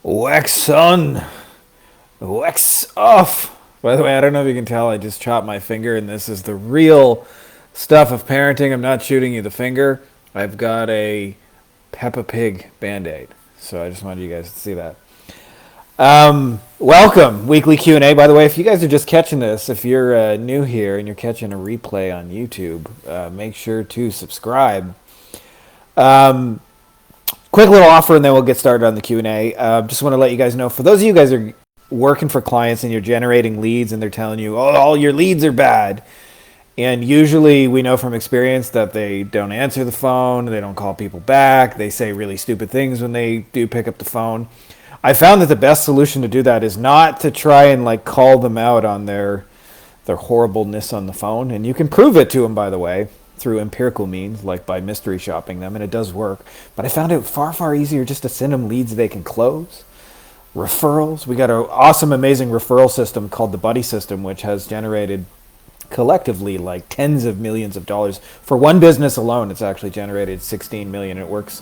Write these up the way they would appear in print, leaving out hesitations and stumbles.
Wax on, wax off. By the way, I don't know if you can tell, I just chopped my finger, and this is the real stuff of parenting. I'm not shooting you the finger. I've got a Peppa Pig Band-Aid. So I just wanted you guys to see that. Welcome, weekly Q&A. By the way, if you guys are just catching this, if you're new here and you're catching a replay on YouTube, make sure to subscribe. Quick little offer, and then we'll get started on the Q&A. Just want to let you guys know, for those of you guys are working for clients and you're generating leads and they're telling you, oh, all your leads are bad. And usually we know from experience that they don't answer the phone, they don't call people back, they say really stupid things when they do pick up the phone. I found that the best solution to do that is not to try and like call them out on their horribleness on the phone. And you can prove it to them, by the way, through empirical means, like by mystery shopping them, and it does work. But I found it far easier just to send them leads they can close. Referrals. We got an awesome, amazing referral system called the Buddy System, which has generated collectively like tens of millions of dollars. For one business alone, it's actually generated 16 million. It works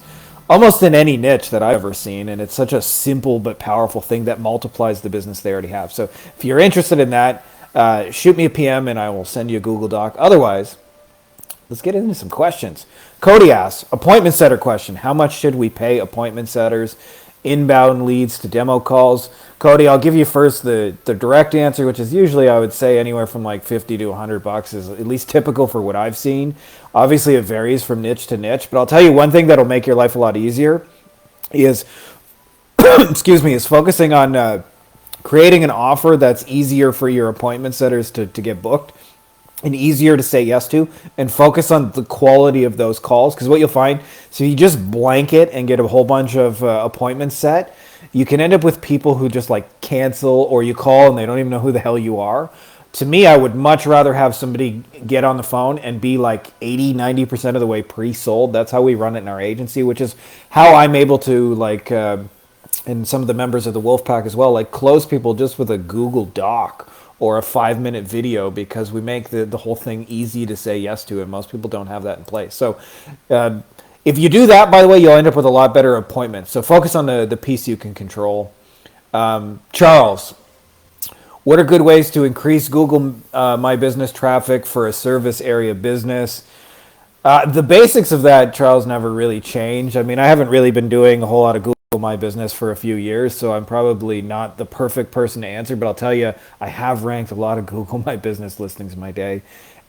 almost in any niche that I've ever seen, and it's such a simple but powerful thing that multiplies the business they already have. So if you're interested in that, shoot me a PM and I will send you a Google Doc. Otherwise, let's get into some questions. Cody asks, appointment setter question. How much should we pay appointment setters? Inbound leads to demo calls. Cody, I'll give you first the direct answer, which is usually, I would say, anywhere from like 50 to $100 is at least typical for what I've seen. Obviously, it varies from niche to niche, but I'll tell you one thing that'll make your life a lot easier is, is focusing on creating an offer that's easier for your appointment setters to get booked and easier to say yes to, and focus on the quality of those calls. Because what you'll find, so you just blanket and get a whole bunch of appointments set, you can end up with people who just like cancel, or you call and they don't even know who the hell you are. To me, I would much rather have somebody get on the phone and be like 80-90% of the way pre-sold. That's how we run it in our agency, which is how I'm able to like, and some of the members of the Wolfpack as well, like close people just with a Google Doc or a 5-minute video, because we make the whole thing easy to say yes to, and most people don't have that in place. So if you do that, by the way, you'll end up with a lot better appointments. So focus on the piece you can control. Charles, what are good ways to increase Google My Business traffic for a service area business? The basics of that, Charles, never really change. I mean, I haven't really been doing a whole lot of Google My Business for a few years, so I'm probably not the perfect person to answer, but I'll tell you, I have ranked a lot of Google My Business listings in my day.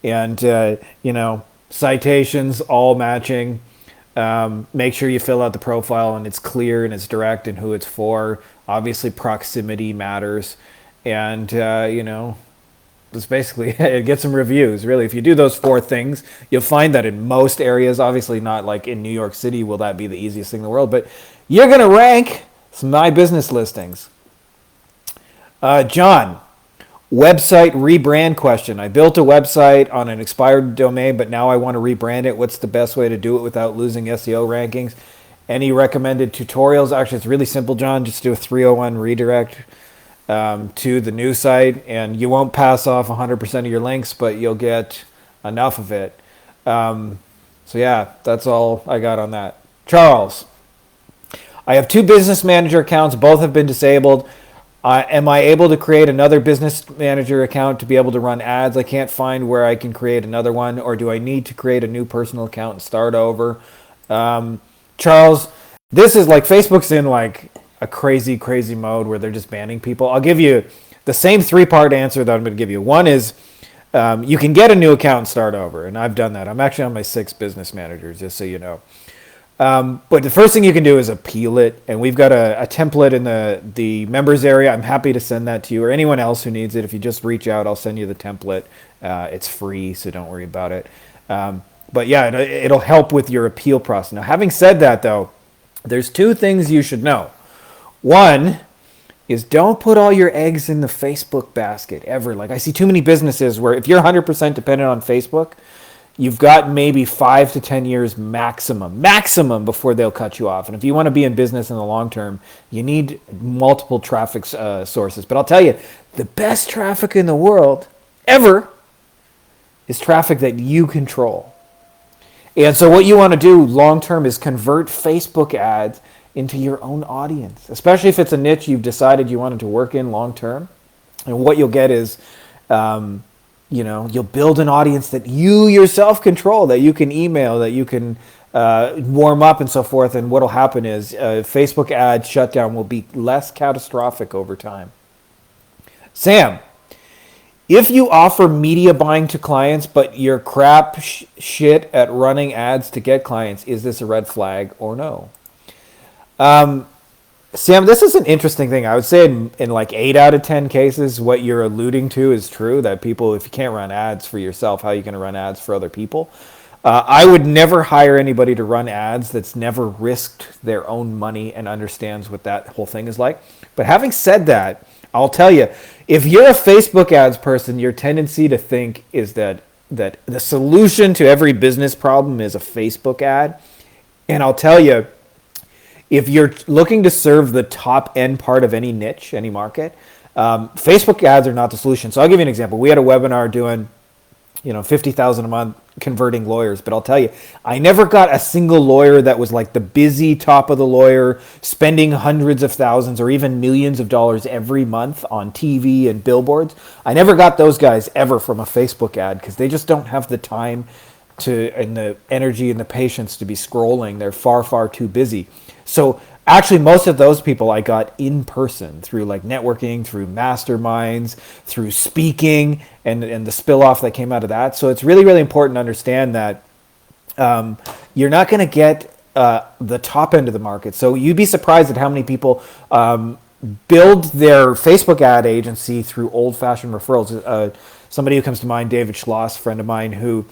And, citations, all matching. Make sure you fill out the profile and it's clear and it's direct and who it's for. Obviously, proximity matters. And, that's basically it. Get some reviews. Really, if you do those 4 things, you'll find that in most areas, obviously not like in New York City will that be the easiest thing in the world, but you're going to rank some My Business listings. John, website rebrand question. I built a website on an expired domain, but now I want to rebrand it. What's the best way to do it without losing SEO rankings? Any recommended tutorials? Actually, it's really simple, John. Just do a 301 redirect to the new site, and you won't pass off 100% of your links, but you'll get enough of it. So yeah, that's all I got on that. Charles, I have 2 business manager accounts. Both have been disabled. Am I able to create another business manager account to be able to run ads? I can't find where I can create another one, or do I need to create a new personal account and start over? Charles, this is like Facebook's in like a crazy mode where they're just banning people. I'll give you the same 3-part answer that I'm going to give you. One is you can get a new account and start over, and I've done that. I'm actually on my 6th business manager, just so you know. But the first thing you can do is appeal it, and we've got a template in the members area. I'm happy to send that to you or anyone else who needs it. If you just reach out, I'll send you the template. It's free, so don't worry about it. But yeah, it'll help with your appeal process. Now, having said that, though, there's 2 things you should know. One is don't put all your eggs in the Facebook basket ever. Like I see too many businesses where if you're 100% dependent on Facebook, you've got maybe 5 to 10 years maximum before they'll cut you off. And if you want to be in business in the long term, you need multiple traffic sources. But I'll tell you, the best traffic in the world ever is traffic that you control. And so what you want to do long term is convert Facebook ads into your own audience, especially if it's a niche you've decided you wanted to work in long term. And what you'll get is, you'll build an audience that you yourself control, that you can email, that you can warm up and so forth. And what'll happen is Facebook ad shutdown will be less catastrophic over time. Sam, if you offer media buying to clients, but you're crap shit at running ads to get clients, is this a red flag or no? Sam, this is an interesting thing. I would say in like 8 out of 10 cases, what you're alluding to is true, that people, if you can't run ads for yourself, how are you going to run ads for other people? I would never hire anybody to run ads that's never risked their own money and understands what that whole thing is like. But having said that, I'll tell you, if you're a Facebook ads person, your tendency to think is that the solution to every business problem is a Facebook ad. And I'll tell you, if you're looking to serve the top end part of any niche, any market, Facebook ads are not the solution. So I'll give you an example. We had a webinar doing, $50,000 a month converting lawyers. But I'll tell you, I never got a single lawyer that was like the busy top of the lawyer, spending hundreds of thousands or even millions of dollars every month on TV and billboards. I never got those guys ever from a Facebook ad because they just don't have the time and the energy and the patience to be scrolling. They're far, far too busy. So actually, most of those people I got in person through like networking, through masterminds, through speaking, and the spill off that came out of that. So it's really, really important to understand that you're not going to get the top end of the market. So you'd be surprised at how many people build their Facebook ad agency through old-fashioned referrals. Somebody who comes to mind, David Schloss, a friend of mine, who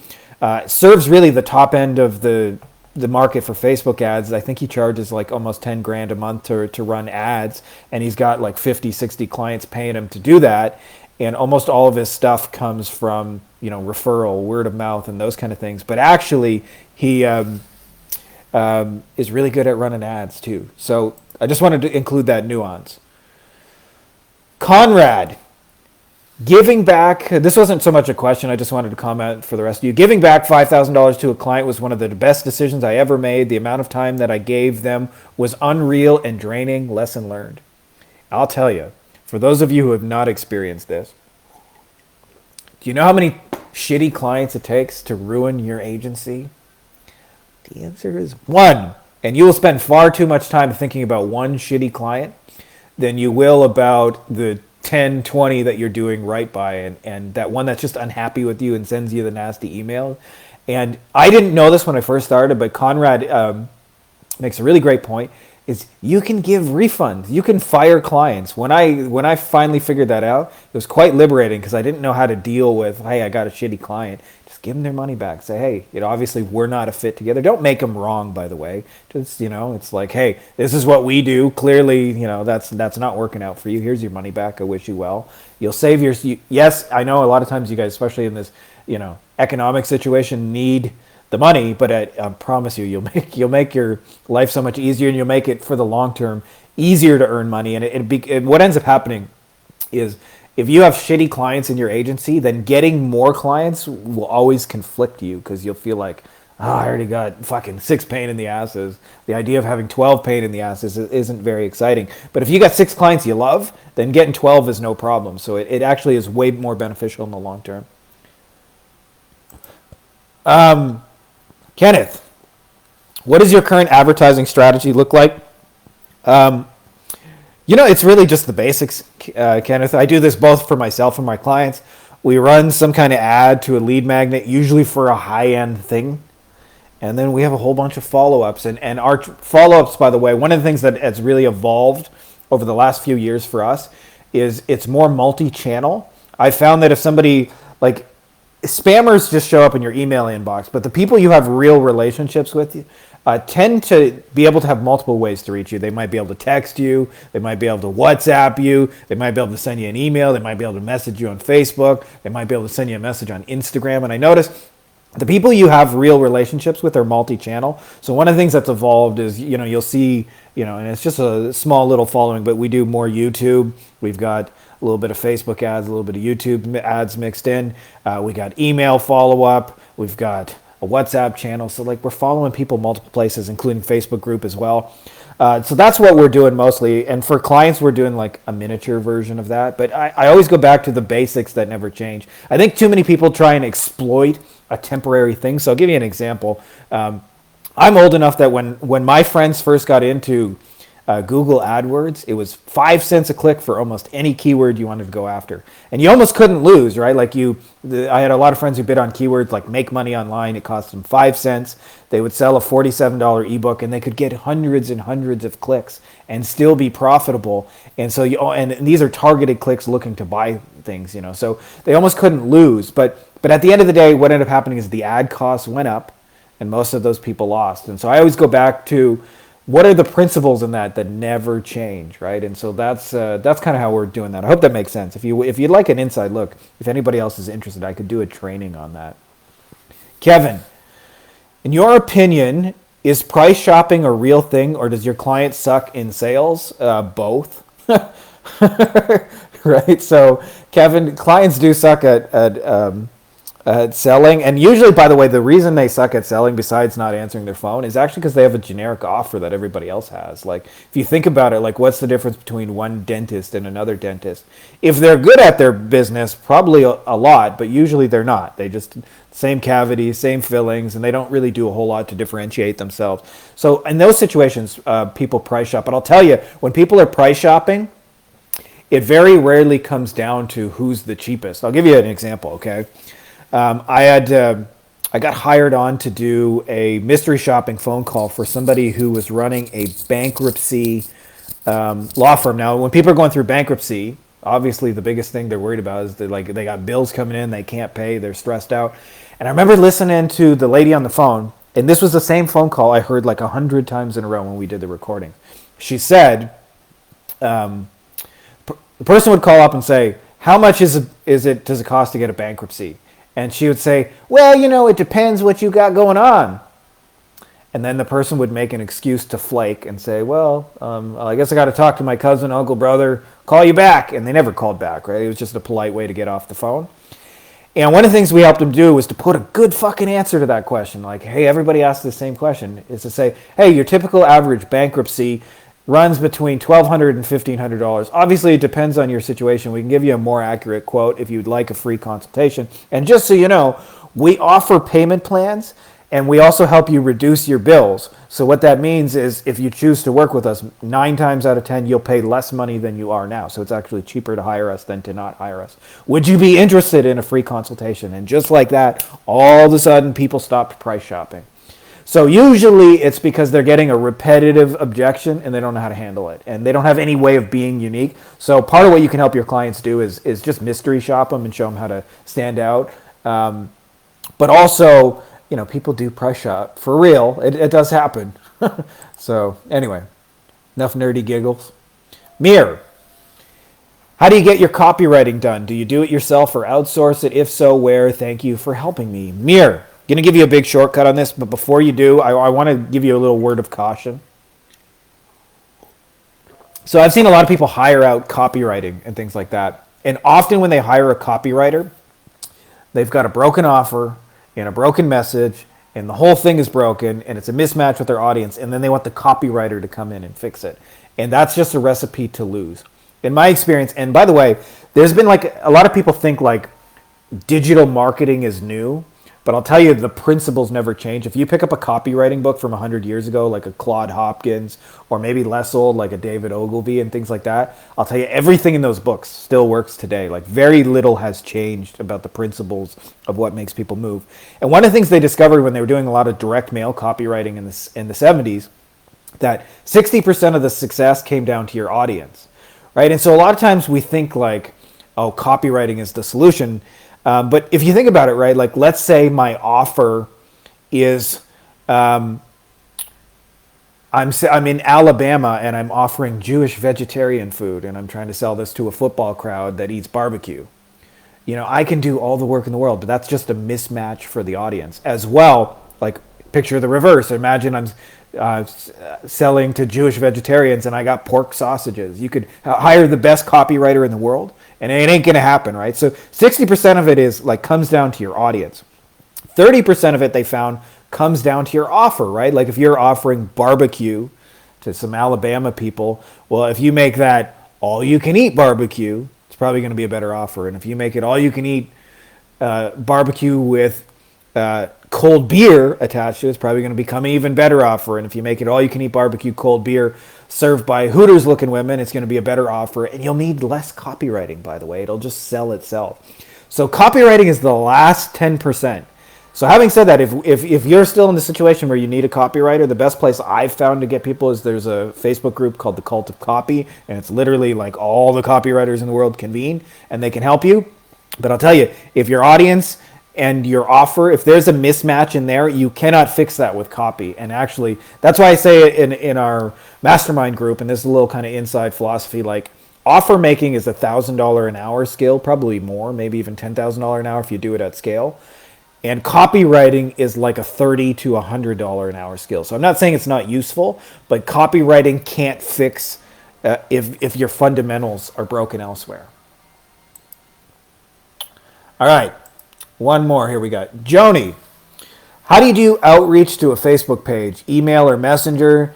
serves really the top end of the market for Facebook ads. I think he charges like almost 10 grand a month to run ads, and he's got like 50, 60 clients paying him to do that. And almost all of his stuff comes from, referral, word of mouth, and those kind of things. But actually, he is really good at running ads too. So I just wanted to include that nuance. Conrad, giving back, this wasn't so much a question, I just wanted to comment for the rest of you. Giving back $5,000 to a client was one of the best decisions I ever made. The amount of time that I gave them was unreal and draining. Lesson learned. I'll tell you, for those of you who have not experienced this, do you know how many shitty clients it takes to ruin your agency? The answer is 1. And you will spend far too much time thinking about one shitty client than you will about the 10, 20 that you're doing right by, and that one that's just unhappy with you and sends you the nasty email. And I didn't know this when I first started, but Conrad makes a really great point, is you can give refunds. You can fire clients. When I finally figured that out, it was quite liberating because I didn't know how to deal with, hey, I got a shitty client. Just give them their money back. Say, hey, obviously we're not a fit together. Don't make them wrong, by the way. Just, it's like, hey, this is what we do. Clearly, that's not working out for you. Here's your money back. I wish you well. You'll save yes, I know a lot of times you guys, especially in this, economic situation, need the money, but I promise you, you'll make your life so much easier, and you'll make it for the long term easier to earn money. And what ends up happening is, if you have shitty clients in your agency, then getting more clients will always conflict you because you'll feel like, I already got fucking 6 pain in the asses. The idea of having 12 pain in the asses isn't very exciting. But if you got 6 clients you love, then getting 12 is no problem. So it actually is way more beneficial in the long term. Kenneth, what does your current advertising strategy look like? It's really just the basics, Kenneth. I do this both for myself and my clients. We run some kind of ad to a lead magnet, usually for a high-end thing. And then we have a whole bunch of follow-ups. And our follow-ups, by the way, one of the things that has really evolved over the last few years for us is it's more multi-channel. I found that if somebody, like, spammers just show up in your email inbox, but the people you have real relationships with tend to be able to have multiple ways to reach you. They might be able to text you. They might be able to WhatsApp you. They might be able to send you an email. They might be able to message you on Facebook. They might be able to send you a message on Instagram. And I noticed the people you have real relationships with are multi-channel. So one of the things that's evolved is, you'll see, and it's just a small little following, but we do more YouTube. We've got a little bit of Facebook ads, a little bit of YouTube ads mixed in. We got email follow-up. We've got a WhatsApp channel. So we're following people multiple places, including Facebook group as well. So that's what we're doing mostly. And for clients, we're doing like a miniature version of that. But I always go back to the basics that never change. I think too many people try and exploit a temporary thing. So I'll give you an example. I'm old enough that when my friends first got into Google AdWords, it was 5 cents a click for almost any keyword you wanted to go after, and you almost couldn't lose, right? Like I had a lot of friends who bid on keywords like make money online. It cost them 5 cents. They would sell a $47 ebook, and they could get hundreds and hundreds of clicks and still be profitable. And so and these are targeted clicks looking to buy things, so they almost couldn't lose. But at the end of the day, what ended up happening is the ad costs went up, and most of those people lost. And so I always go back to, what are the principles in that never change, right? And so that's kind of how we're doing that. I hope that makes sense. If you'd like an inside look, if anybody else is interested, I could do a training on that. Kevin, in your opinion, is price shopping a real thing, or does your client suck in sales? Both. Right? So, Kevin, clients do suck at selling. And usually, by the way, the reason they suck at selling, besides not answering their phone, is actually because they have a generic offer that everybody else has. Like, if you think about it, like, what's the difference between one dentist and another dentist? If they're good at their business, probably a lot, but usually they're not. They just, same cavities, same fillings, and they don't really do a whole lot to differentiate themselves. So in those situations, people price shop. But I'll tell you, when people are price shopping, it very rarely comes down to who's the cheapest. I'll give you an example, okay? I got hired on to do a mystery shopping phone call for somebody who was running a bankruptcy law firm. Now, when people are going through bankruptcy, obviously the biggest thing they're worried about is they got bills coming in, they can't pay, they're stressed out. And I remember listening to the lady on the phone, and this was the same phone call I heard like 100 times in a row when we did the recording. She said, the person would call up and say, "How much does it cost to get a bankruptcy?" And she would say, "Well, it depends what you got going on." And then the person would make an excuse to flake and say, "Well, I guess I got to talk to my cousin, uncle, brother, call you back." And they never called back, right? It was just a polite way to get off the phone. And one of the things we helped them do was to put a good fucking answer to that question. Like, hey, everybody asks the same question. Is to say, hey, your typical average bankruptcy runs between $1,200 and $1,500. Obviously, it depends on your situation. We can give you a more accurate quote if you'd like a free consultation. And just so you know, we offer payment plans, and we also help you reduce your bills. So what that means is if you choose to work with us, 9 times out of 10, you'll pay less money than you are now. So it's actually cheaper to hire us than to not hire us. Would you be interested in a free consultation? And just like that, all of a sudden, people stopped price shopping. So usually it's because they're getting a repetitive objection and they don't know how to handle it. And they don't have any way of being unique. So part of what you can help your clients do is just mystery shop them and show them how to stand out. But also, people do price shop. For real, it does happen. So anyway, enough nerdy giggles. Mir, how do you get your copywriting done? Do you do it yourself or outsource it? If so, where? Thank you for helping me. Mir. Going to give you a big shortcut on this, but before you do, I want to give you a little word of caution. So I've seen a lot of people hire out copywriting and things like that. And often when they hire a copywriter, they've got a broken offer and a broken message, and the whole thing is broken, and it's a mismatch with their audience, and then they want the copywriter to come in and fix it. And that's just a recipe to lose. In my experience, and by the way, there's been like, a lot of people think like digital marketing is new. But I'll tell you, the principles never change. If you pick up a copywriting book from 100 years ago, like a Claude Hopkins, or maybe less old, like a David Ogilvy and things like that, I'll tell you, everything in those books still works today. Like, very little has changed about the principles of what makes people move. And one of the things they discovered when they were doing a lot of direct mail copywriting in the 70s, that 60% of the success came down to your audience, right? And so a lot of times we think like, oh, copywriting is the solution. But if you think about it, right, like let's say my offer is, I'm in Alabama and I'm offering Jewish vegetarian food and I'm trying to sell this to a football crowd that eats barbecue. I can do all the work in the world, but that's just a mismatch for the audience. As well, like picture the reverse. Imagine I'm selling to Jewish vegetarians and I got pork sausages. You could hire the best copywriter in the world, and it ain't going to happen, right? So 60% of it is like comes down to your audience. 30% of it they found comes down to your offer, right? Like if you're offering barbecue to some Alabama people. Well, if you make that all you can eat barbecue, it's probably going to be a better offer. And if you make it all you can eat barbecue with cold beer attached to it, it's probably going to become an even better offer. And if you make it all you can eat barbecue cold beer served by Hooters looking women, it's going to be a better offer. And you'll need less copywriting, by the way. It'll just sell itself. So copywriting is the last 10%. So having said that, if you're still in the situation where you need a copywriter, the best place I've found to get people is there's a Facebook group called the Cult of Copy, and it's literally like all the copywriters in the world convene, and they can help you. But I'll tell you, if your audience and your offer, if there's a mismatch in there, you cannot fix that with copy. And actually, that's why I say in our mastermind group, and this is a little kind of inside philosophy, like offer making is $1,000 an hour skill, probably more, maybe even $10,000 an hour if you do it at scale. And copywriting is like a $30 to $100 an hour skill. So I'm not saying it's not useful, but copywriting can't fix if your fundamentals are broken elsewhere. All right, one more. Here we go. Joni, how do you do outreach to a Facebook page? Email or messenger?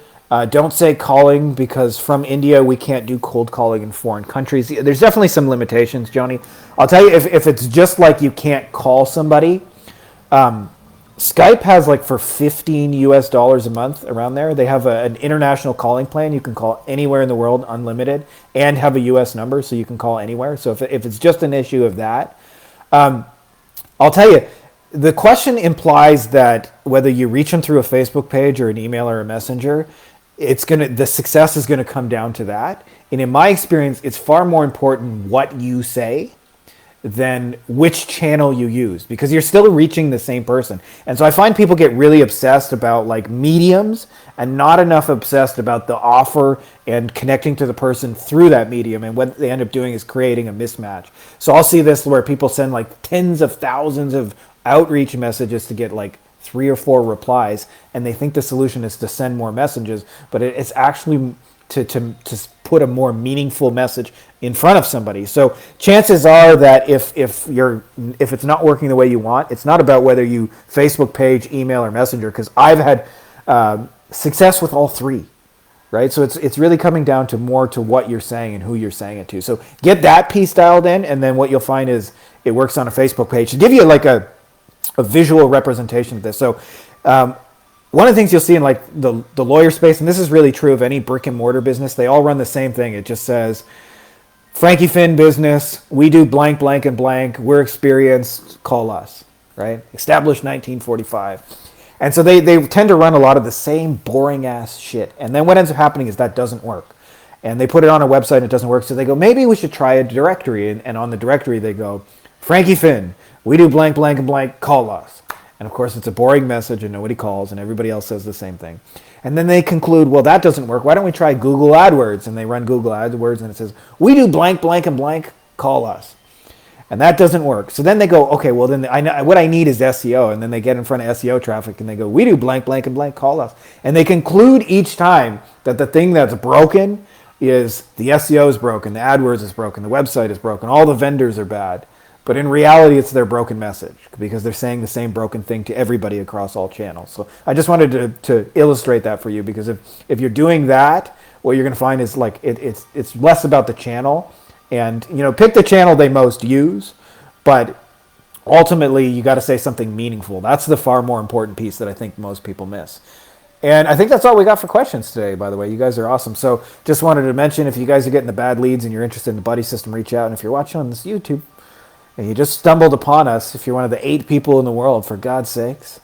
Don't say calling, because from India, we can't do cold calling in foreign countries. There's definitely some limitations, Joni. I'll tell you, if it's just like you can't call somebody, Skype has like for $15 US a month around there. They have an international calling plan. You can call anywhere in the world unlimited and have a US number, so you can call anywhere. So if it's just an issue of that, I'll tell you, the question implies that whether you reach them through a Facebook page or an email or a messenger, the success is gonna come down to that. And in my experience, it's far more important what you say than which channel you use, because you're still reaching the same person. And so I find people get really obsessed about like mediums and not enough obsessed about the offer and connecting to the person through that medium. And what they end up doing is creating a mismatch. So I'll see this where people send like tens of thousands of outreach messages to get like 3 or 4 replies, and they think the solution is to send more messages, but it's actually to put a more meaningful message in front of somebody. So chances are that if it's not working the way you want, it's not about whether you Facebook page, email, or messenger, because I've had success with all 3, right? So it's really coming down to more to what you're saying and who you're saying it to. So get that piece dialed in, and then what you'll find is it works on a Facebook page to give you like a visual representation of this. So one of the things you'll see in like the lawyer space, and this is really true of any brick and mortar business, they all run the same thing. It just says, Frankie Finn business, we do blank, blank, and blank. We're experienced, call us, right? Established 1945. And so they tend to run a lot of the same boring ass shit. And then what ends up happening is that doesn't work. And they put it on a website and it doesn't work. So they go, maybe we should try a directory. And on the directory they go, Frankie Finn, we do blank, blank, and blank, call us. And of course, it's a boring message and nobody calls and everybody else says the same thing. And then they conclude, well, that doesn't work. Why don't we try Google AdWords? And they run Google AdWords and it says, we do blank, blank, and blank, call us. And that doesn't work. So then they go, okay, well, then what I need is SEO. And then they get in front of SEO traffic and they go, we do blank, blank, and blank, call us. And they conclude each time that the thing that's broken is the SEO is broken, the AdWords is broken, the website is broken, all the vendors are bad. But in reality, it's their broken message because they're saying the same broken thing to everybody across all channels. So I just wanted to illustrate that for you, because if you're doing that, what you're going to find is like it's less about the channel, and pick the channel they most use, but ultimately you got to say something meaningful. That's the far more important piece that I think most people miss. And I think that's all we got for questions today, by the way. You guys are awesome. So just wanted to mention, if you guys are getting the bad leads and you're interested in the buddy system, reach out. And if you're watching on this YouTube, and you just stumbled upon us, if you're one of the 8 people in the world, for God's sakes,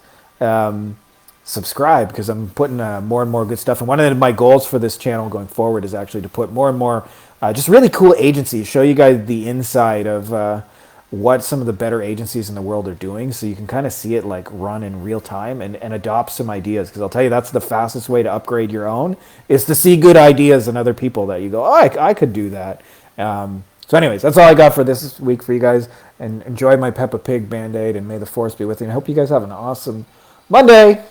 subscribe, because I'm putting more and more good stuff. And one of my goals for this channel going forward is actually to put more and more just really cool agencies, show you guys the inside of what some of the better agencies in the world are doing, so you can kind of see it like run in real time and adopt some ideas. Because I'll tell you, that's the fastest way to upgrade your own, is to see good ideas in other people that you go, oh, I could do that. So anyways, that's all I got for this week for you guys. And enjoy my Peppa Pig Band-Aid, and may the force be with you. And I hope you guys have an awesome Monday.